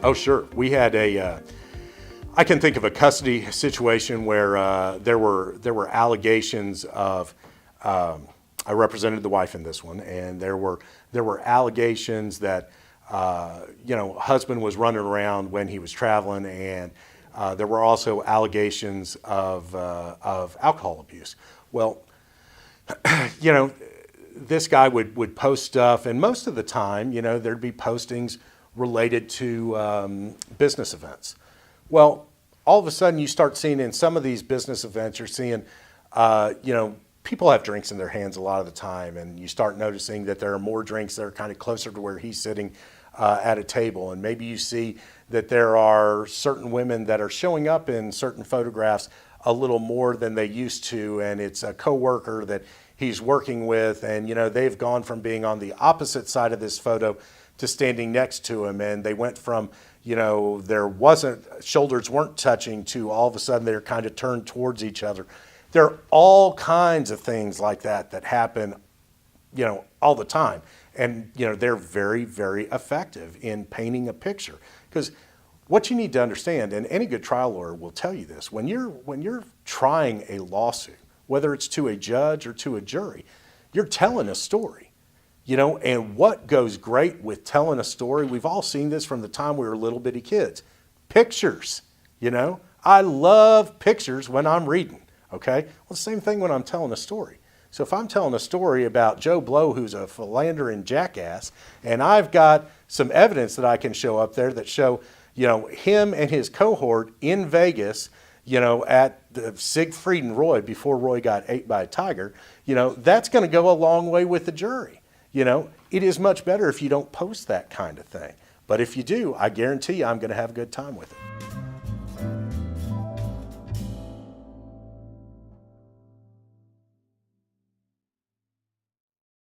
Oh, sure. We had I can think of a custody situation where there were allegations of, I represented the wife in this one, and there were allegations that, husband was running around when he was traveling, and there were also allegations of alcohol abuse. Well, this guy would post stuff, and most of the time, there'd be postings related to business events. Well, all of a sudden you start seeing in some of these business events, you're seeing, people have drinks in their hands a lot of the time, and you start noticing that there are more drinks that are kind of closer to where he's sitting at a table. And maybe you see that there are certain women that are showing up in certain photographs a little more than they used to, and it's a coworker that he's working with, and they've gone from being on the opposite side of this photo to standing next to him, and they went from there wasn't, shoulders weren't touching, to all of a sudden they're kind of turned towards each other. There are all kinds of things like that happen, all the time. And, they're very, very effective in painting a picture. Because what you need to understand, and any good trial lawyer will tell you this, when you're trying a lawsuit, whether it's to a judge or to a jury, you're telling a story. And what goes great with telling a story, we've all seen this from the time we were little bitty kids. Pictures, I love pictures when I'm reading, okay? Well, the same thing when I'm telling a story. So if I'm telling a story about Joe Blow, who's a philandering jackass, and I've got some evidence that I can show up there that show, him and his cohort in Vegas, at the Siegfried and Roy, before Roy got ate by a tiger, that's going to go a long way with the jury. It is much better if you don't post that kind of thing. But if you do, I guarantee you I'm going to have a good time with it.